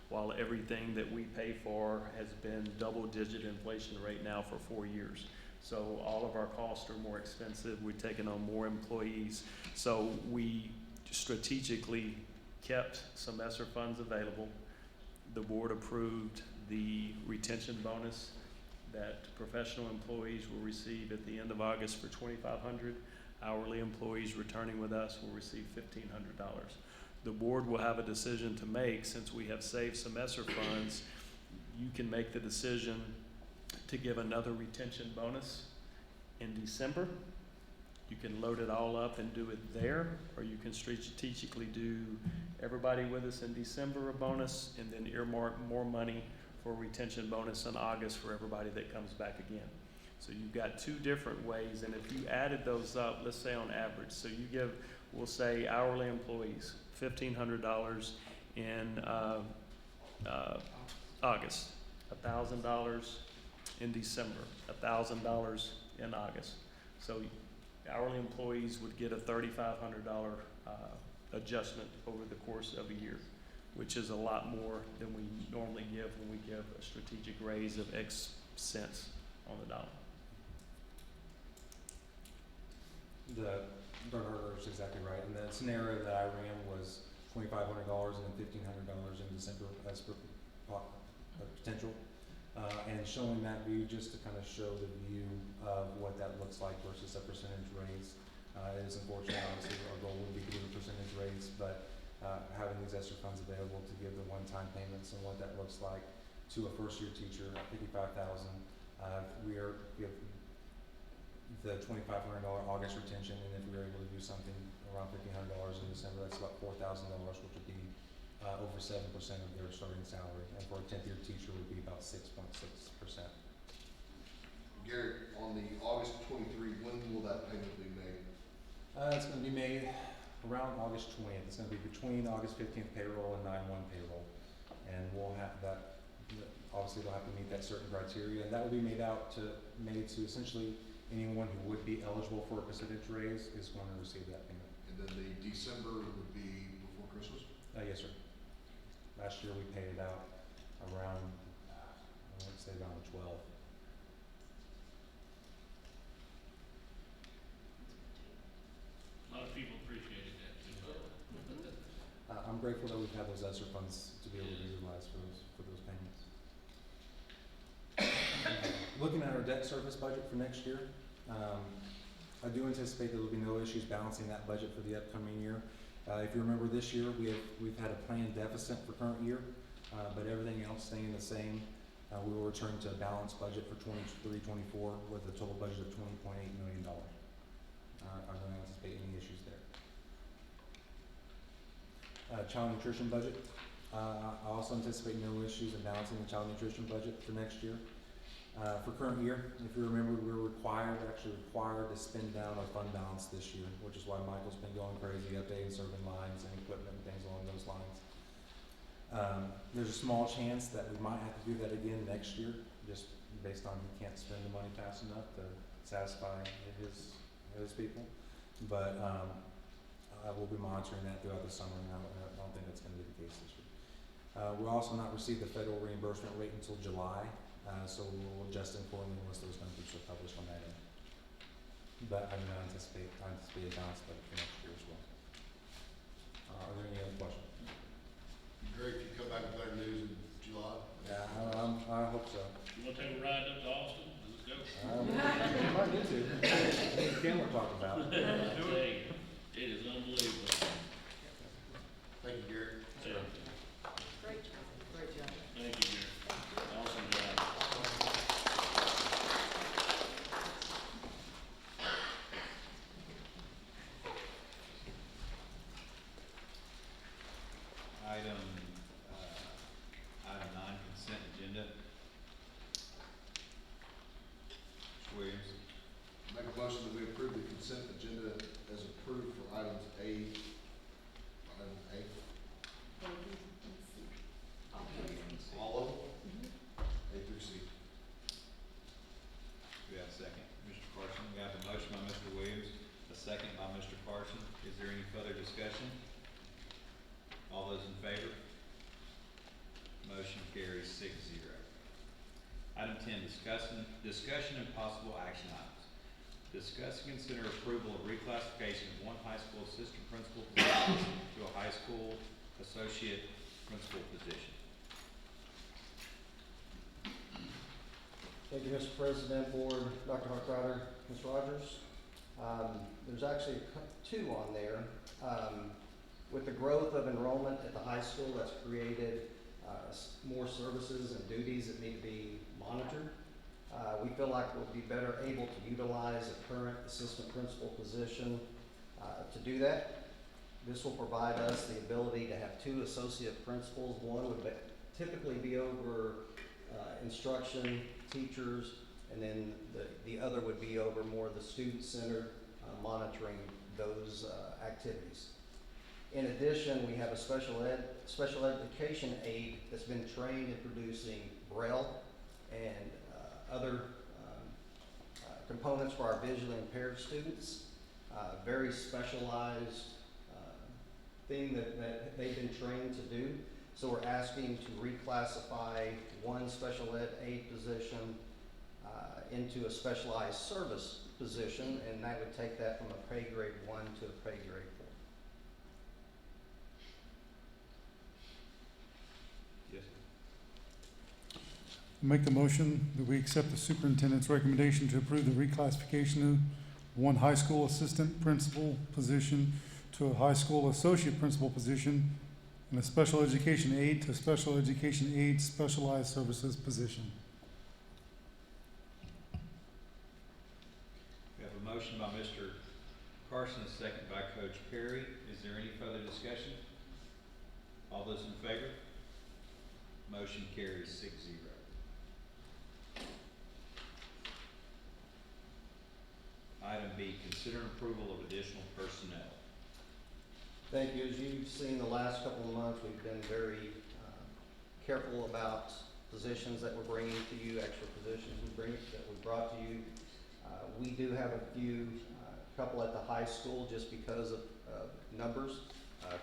while everything that we pay for has been double-digit inflation rate now for 4 years. So all of our costs are more expensive. We're taking on more employees. So we strategically kept some ESSER funds available. The board approved the retention bonus that professional employees will receive at the end of August for $2,500. Hourly employees returning with us will receive $1,500. The board will have a decision to make. Since we have saved some ESSER funds, you can make the decision to give another retention bonus in December. You can load it all up and do it there, or you can strategically do everybody with us in December a bonus and then earmark more money for retention bonus in August for everybody that comes back again. So you've got two different ways, and if you added those up, let's say on average, so you give, we'll say hourly employees, $1,500 in August, $1,000 in December, $1,000 in August. So hourly employees would get a $3,500 adjustment over the course of a year, which is a lot more than we normally give when we give a strategic raise of X cents on the dollar. Dr. Harper is exactly right. And the scenario that I ran was $2,500 and then $1,500 in December as per potential. And showing that view just to kind of show the view of what that looks like versus a percentage raise. It is unfortunate, obviously, our goal would be to give a percentage raise, but having these ESSER funds available to give the one-time payments and what that looks like to a first-year teacher at $55,000. We have the $2,500 August retention, and if we were able to do something around $1,500 in December, that's about $4,000, which would be over 7% of their starting salary, and for a 10th-year teacher would be about 6.6%. Garrett, on the August 23, when will that payment be made? It's going to be made around August 20th. It's going to be between August 15th payroll and 9/1 payroll, and we'll have that. Obviously, they'll have to meet that certain criteria, and that will be made to essentially anyone who would be eligible for a percentage raise is going to receive that payment. And then the December would be before Christmas? Yes, sir. Last year we paid it out around, I want to say around 12. A lot of people appreciated that too. I'm grateful that we've had those ESSER funds to be able to utilize for those payments. Looking at our debt service budget for next year, I do anticipate there will be no issues balancing that budget for the upcoming year. If you remember this year, we've had a planned deficit for current year, but everything else staying the same. We will return to a balanced budget for 23-24 with a total budget of $20.8 million. I don't anticipate any issues there. Child nutrition budget. I also anticipate no issues in balancing the child nutrition budget for next year. For current year, if you remember, we were required to spend down our fund balance this year, which is why Michael's been going crazy, updating serving lines and equipment and things along those lines. There's a small chance that we might have to do that again next year, just based on we can't spend the money fast enough to satisfy his people. But I will be monitoring that throughout the summer, and I don't think that's going to be the case this year. We'll also not receive the federal reimbursement rate until July. So we'll adjust accordingly once those numbers are published on that end. But I anticipate a balance budget for next year as well. Are there any other questions? Great, if you come back with better news in July. Yeah, I hope so. You want to take a ride up to Austin? Let's go. I might need to. Ken we're talking about. I tell you, it is unbelievable. Thank you, Garrett. Yeah. Great job. Great job. Thank you, Gary. Awesome job. Item 9, consent agenda. Mr. Williams. Make a motion that we approve the consent agenda Is there any further discussion? All those in favor? Motion carries 6-0. Item 10, discussion and possible action items. Discuss and consider approval of reclassification of one high school assistant principal position to a high school associate principal position. Thank you, Mr. President, Board, Dr. Harkrider, Ms. Rogers. There's actually two on there. With the growth of enrollment at the high school, that's created more services and duties that need to be monitored. We feel like we'll be better able to utilize a current assistant principal position to do that. This will provide us the ability to have two associate principals. One would typically be over instruction, teachers, and then the other would be over more of the student-centered monitoring those activities. In addition, we have a special education aide that's been trained in producing Braille and other components for our visually impaired students. Very specialized thing that they've been trained to do. So we're asking to reclassify one special ed aide position into a specialized service position, and that would take that from a pay grade 1 to a pay grade 4. Yes. Make the motion that we accept the superintendent's recommendation to approve the reclassification of one high school assistant principal position to a high school associate principal position and a special education aide to special education aide specialized services position. We have a motion by Mr. Carson, a second by Coach Perry. Is there any further discussion? All those in favor? Motion carries 6-0. Item B, consider approval of additional personnel. Thank you. As you've seen the last couple of months, we've been very careful about positions that we're bringing to you, extra positions that we brought to you. We do have a few, couple at the high school just because of numbers,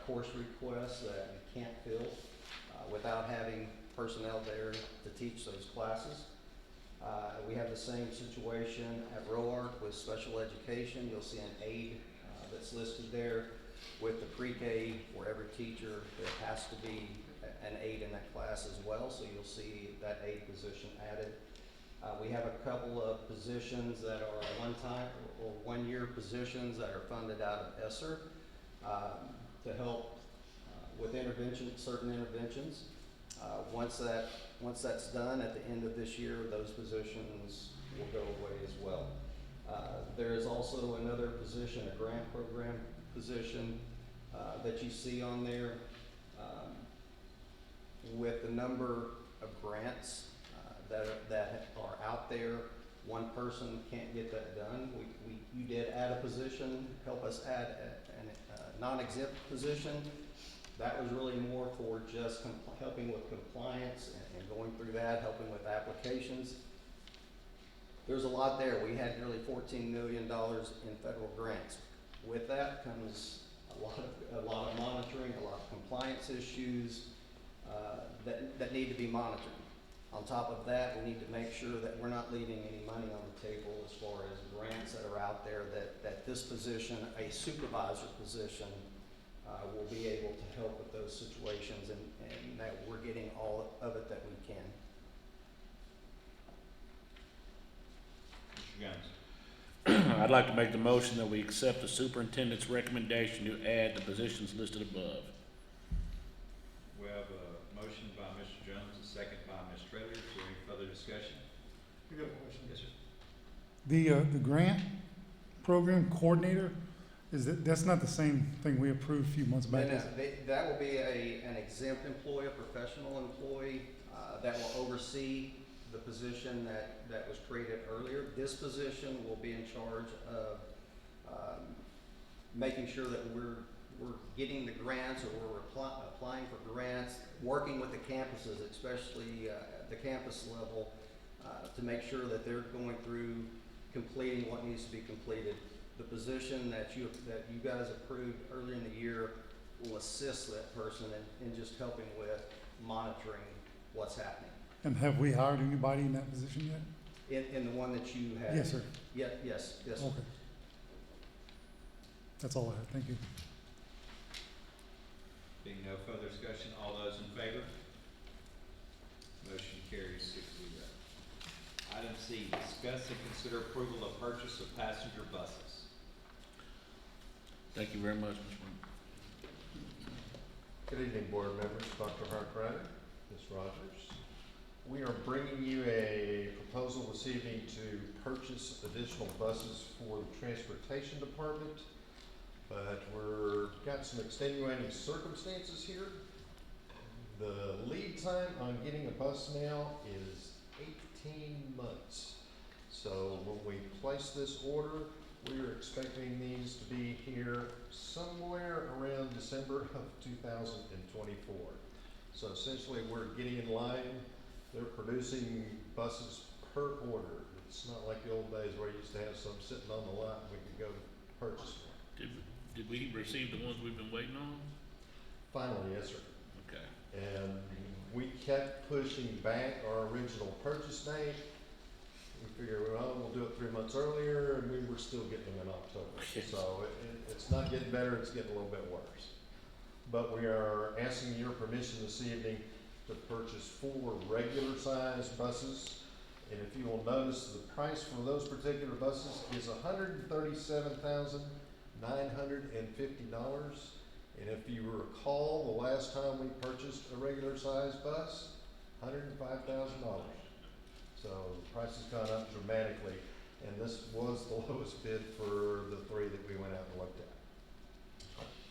course requests that we can't fill without having personnel there to teach those classes. We have the same situation at ROARC with special education. You'll see an aide that's listed there with the pre-K for every teacher. There has to be an aide in that class as well, so you'll see that aide position added. We have a couple of positions that are one-time or one-year positions that are funded out of ESSER to help with certain interventions. Once that's done at the end of this year, those positions will go away as well. There is also another position, a grant program position that you see on there. With the number of grants that are out there, one person can't get that done. You did add a position, help us add a non-exempt position. That was really more for just helping with compliance and going through that, helping with applications. There's a lot there. We had nearly $14 million in federal grants. With that comes a lot of monitoring, a lot of compliance issues that need to be monitored. On top of that, we need to make sure that we're not leaving any money on the table as far as grants that are out there that this position, a supervisor position, will be able to help with those situations and that we're getting all of it that we can. Mr. Guns. I'd like to make the motion that we accept the superintendent's recommendation to add the positions listed above. We have a motion by Mr. Jones, a second by Ms. Trailer. Is there any further discussion? You got a question? Yes, sir. The grant program coordinator, that's not the same thing we approved a few months back? That will be an exempt employee, a professional employee that will oversee the position that was created earlier. This position will be in charge of making sure that we're getting the grants or we're applying for grants, working with the campuses, especially at the campus level, to make sure that they're going through completing what needs to be completed. the position that you guys approved earlier in the year will assist that person in just helping with monitoring what's happening. And have we hired anybody in that position yet? In the one that you had? Yes, sir. Yeah, yes. Okay. That's all I have. Thank you. Being no further discussion, all those in favor? Motion carries 6-0. Item C, discuss and consider approval of purchase of passenger buses. Thank you very much, Mr. Brown. Good evening, board members, Dr. Harkrider, Ms. Rogers. We are bringing you a proposal this evening to purchase additional buses for the transportation department, but we're got some extenuating circumstances here. The lead time on getting a bus now is 18 months. So when we place this order, we are expecting these to be here somewhere around December of 2024. So essentially we're getting in line. They're producing buses per order. It's not like the old days where you used to have some sitting on the lot and we could go purchase one. Did we receive the ones we've been waiting on? Finally, yes, sir. Okay. And we kept pushing back our original purchase date. We figured, well, we'll do it 3 months earlier, and we were still getting them in October. So it's not getting better, it's getting a little bit worse. But we are asking your permission this evening to purchase 4 regular size buses. And if you will notice, the price for those particular buses is $137,950. And if you recall, the last time we purchased a regular size bus, $105,000. So the price has gone up dramatically, and this was the lowest bid for the 3 that we went out and looked at.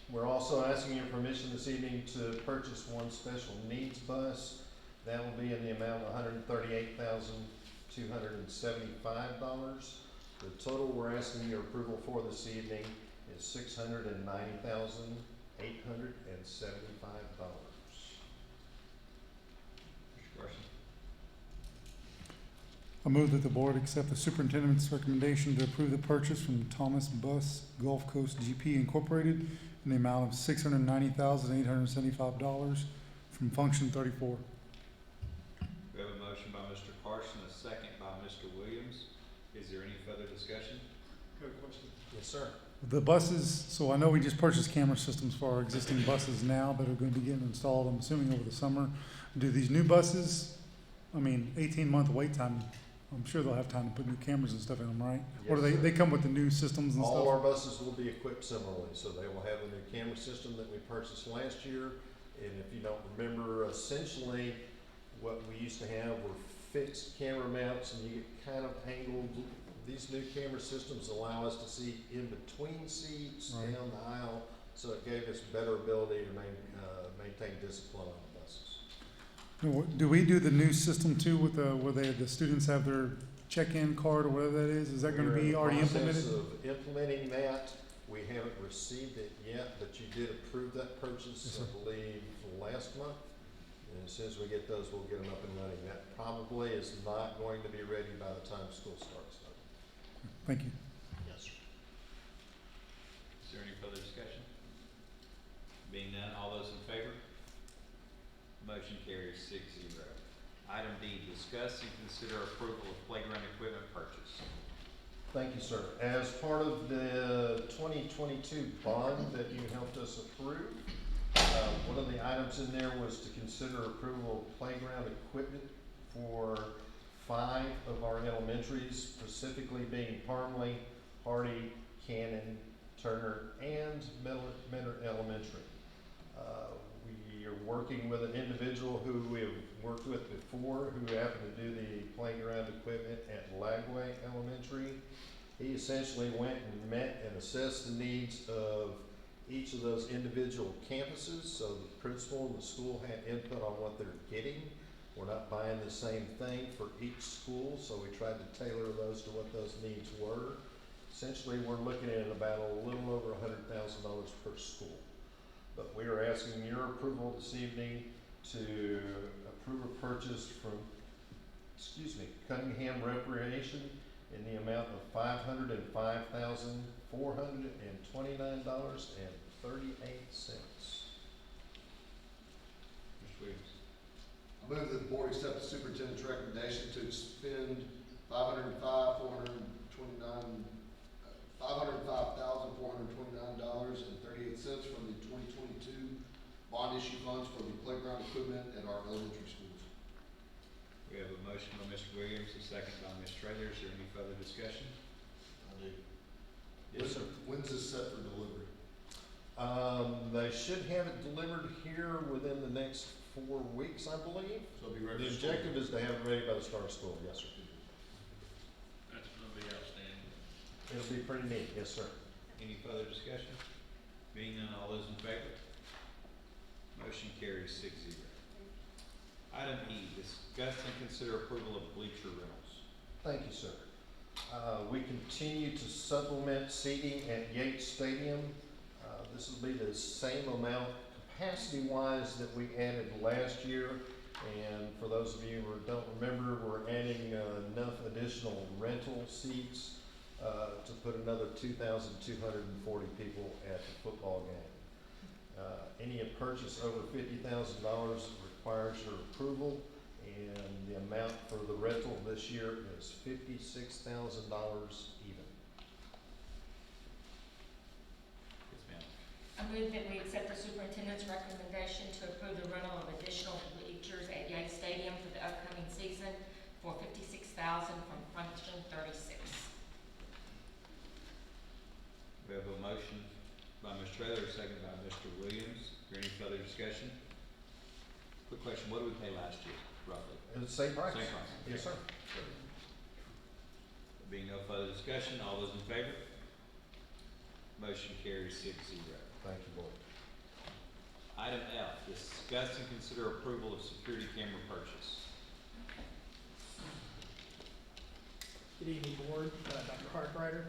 We're also asking your permission this evening to purchase 1 special needs bus. That will be in the amount of $138,275. The total we're asking your approval for this evening is $690,875. I move that the board accept the superintendent's recommendation to approve the purchase from Thomas Bus Gulf Coast GP Incorporated in the amount of $690,875 from Function 34. We have a motion by Mr. Carson, a second by Mr. Williams. Is there any further discussion? Good question. Yes, sir. The buses, so I know we just purchased camera systems for our existing buses now that are going to be getting installed, I'm assuming over the summer. Do these new buses, 18-month wait time, I'm sure they'll have time to put new cameras and stuff in them, right? Yes, Or do sir. they come with the new systems and All stuff? our buses will be equipped similarly, so they will have the new camera system that we purchased last year. And if you don't remember, essentially, what we used to have were fixed camera mounts, and you get kind of angled. These new camera systems allow us to see in between seats, Right. down the aisle, so it gave us better ability to maintain discipline on the buses. Do we do the new system too with where the students have their check-in card or whatever that is? Is that going to be already implemented? We're in the process of implementing that. We haven't received it yet, but you did approve that purchase, Yes, sir. I believe, last month. And as soon as we get those, we'll get them up and running. That probably is not going to be ready by the time school starts, though. Thank you. Yes, sir. Is there any further discussion? Being none, all those in favor? Motion carries 6-0. Item D, discuss and consider approval of playground equipment purchase. Thank you, sir. As part of the 2022 bond that you helped us approve, one of the items in there was to consider approval of playground equipment for 5 of our elementaries, specifically being Parmley, Hardy, Cannon, Turner, and Mentor Elementary. We are working with an individual who we have worked with before, who happened to do the playground equipment at Lagway Elementary. He essentially went and met and assessed the needs of each of those individual campuses, so the principal and the school had input on what they're getting. We're not buying the same thing for each school, so we tried to tailor those to what those needs were. Essentially, we're looking at about a little over $100,000 per school. But we are asking your approval this evening to approve a purchase from, Cunningham Recreation in the amount of $505,429.38. Mr. Williams. I move that the board accept the superintendent's recommendation to expend $505,429.38 from the 2022 bond issue funds for the playground equipment at our elementary schools. We have a motion by Mr. Williams, a second by Ms. Traylor. Is there any further discussion? I do. Yes, sir. When's this set for delivery? They should have it delivered here within the next 4 weeks, I believe. So it'll be ready The for school. objective is to have it ready by the start of school, yes, sir. That's gonna be outstanding. It'll be pretty neat, yes, sir. Any further discussion? Being none, all those in favor? Motion carries 6-0. Item E, discuss and consider approval of bleacher rentals. Thank you, sir. We continue to supplement seating at Yates Stadium. This will be the same amount capacity-wise that we added last year. And for those of you who don't remember, we're adding enough additional rental seats to put another 2,240 people at the football game. Any purchase over $50,000 requires your approval, and the amount for the rental this year is $56,000 even. Yes, ma'am. I move that we accept the superintendent's recommendation to approve the rental of additional bleachers at Yates Stadium for the upcoming season for $56,000 from Function 36. We have a motion by Ms. Traylor, a second by Mr. Williams. Is there any further discussion? Quick question, what did we pay last year, roughly? It's the same price? Same price. Yes, sir. There being no further discussion, all those in favor? Motion carries 6-0. Thank you, board. Item F, discuss and consider approval of security camera purchase. Good evening, Board. Dr. Harkrider.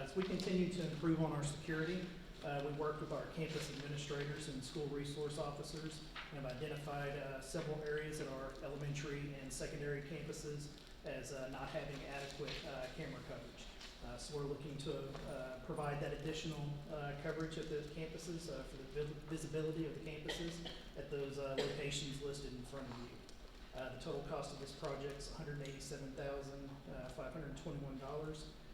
As we continue to improve on our security, we worked with our campus administrators and school resource officers and have identified several areas at our elementary and secondary campuses as not having adequate camera coverage. So we're looking to provide that additional coverage at those campuses for the visibility of the campuses at those locations listed in front of you. The total cost of this project is $187,521,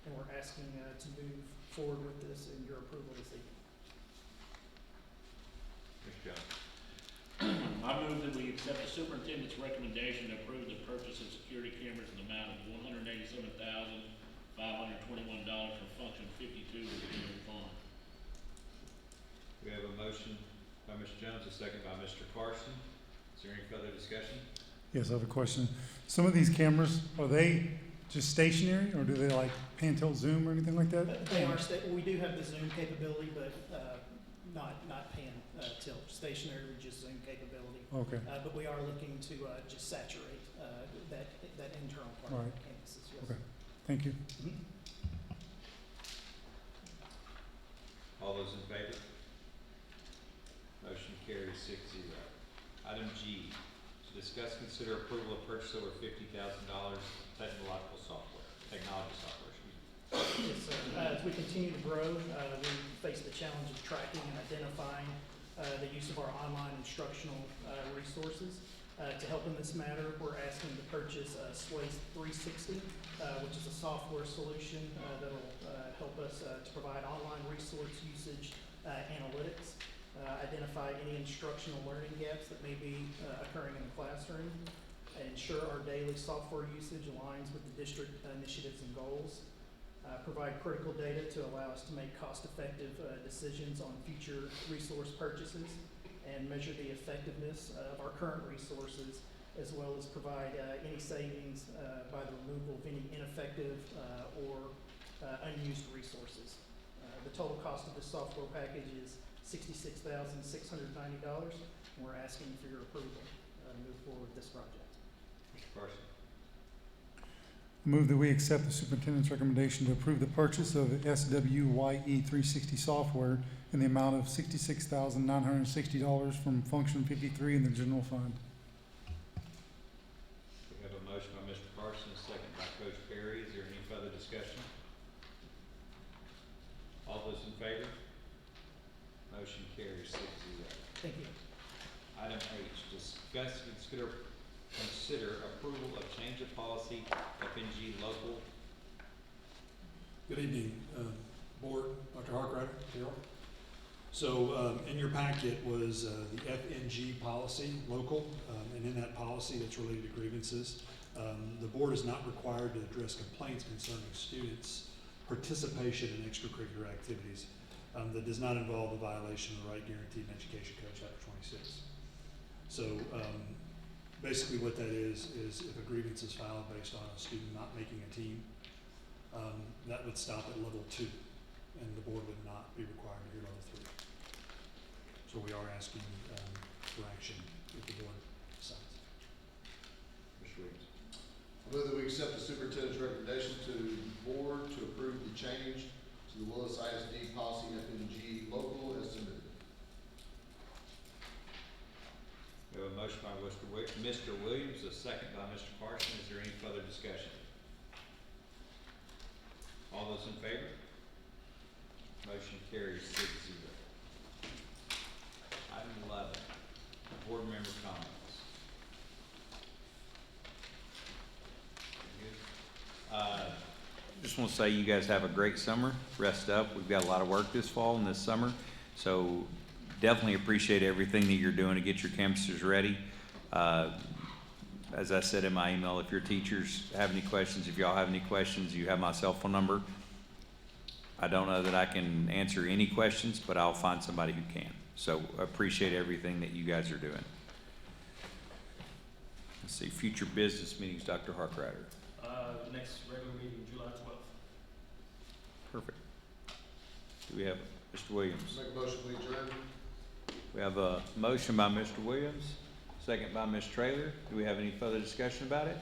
and we're asking to move forward with this and your approval this evening. Mr. Jones. I move that we accept the superintendent's recommendation to approve the purchase of security cameras in the amount of $187,521 from Function 52 of the general fund. We have a motion by Mr. Jones, a second by Mr. Carson. Is there any further discussion? Yes, I have a question. Some of these cameras, are they just stationary, or do they like pan, tilt, zoom, or anything like that? They are, we do have the zoom capability, but not pan, tilt, stationary with just zoom capability. Okay. But we are looking to just saturate that internal part All of right. the campuses, yes. Okay, thank you. Mhm. All those in favor? Motion carries 6-0. Item G, to discuss, consider approval of purchase over $50,000 technology software, Yes, sir. As we continue to grow, we face the challenge of tracking and identifying the use of our online instructional resources. To help in this matter, we're asking to purchase Sways 360, which is a software solution that'll help us to provide online resource usage analytics, identify any instructional learning gaps that may be occurring in the classroom, ensure our daily software usage aligns with the district initiatives and goals, provide critical data to allow us to make cost-effective decisions on future resource purchases, and measure the effectiveness of our current resources, as well as provide any savings by the removal of any ineffective or unused resources. The total cost of this software package is $66,690, and we're asking for your approval to move forward with this project. Mr. Carson. Move that we accept the superintendent's recommendation to approve the purchase of SWYE 360 software in the amount of $66,960 from Function 53 in the general fund. We have a motion by Mr. Carson, a second by Coach Perry. Is there any further discussion? Motion carries 6-0. Thank you. Item H, discuss, consider approval of change of policy, FNG local. Good evening, Board, Dr. Harkrider, Carol. So in your packet was the FNG policy, local, and in that policy that's related to grievances. The board is not required to address complaints concerning students' participation in extracurricular activities that does not involve a violation of the right guaranteed in Education Code, Chapter 26. So basically what that is if a grievance is filed based on a student not making a team, that would stop at level 2, and the board would not be required to hear level 3. So we are asking for action if the board decides. Mr. Williams. I move that we accept the superintendent's recommendation to the board to approve the change to the Willis ISD policy FNG local as submitted. We have a motion by Mr. Williams, a second by Mr. Parson. Is there any further discussion? All those in favor? Motion carries 6-0. Item 11, board member comments. Just want to say you guys have a great summer. Rest up. We've got a lot of work this fall and this summer. So definitely appreciate everything that you're doing to get your campuses ready. As I said in my email, if your teachers have any questions, if y'all have any questions, you have my cell phone number. I don't know that I can answer any questions, but I'll find somebody who can. So appreciate everything that you guys are doing. Let's see, future business meetings, Dr. Harkrider. Next regular meeting, July 12th. Perfect. Do we have Mr. Williams? Make a motion, we adjourn. We have a motion by Mr. Williams, second by Ms. Traylor. Do we have any further discussion about it?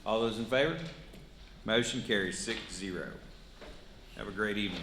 All those in favor? Motion carries 6-0. Have a great evening.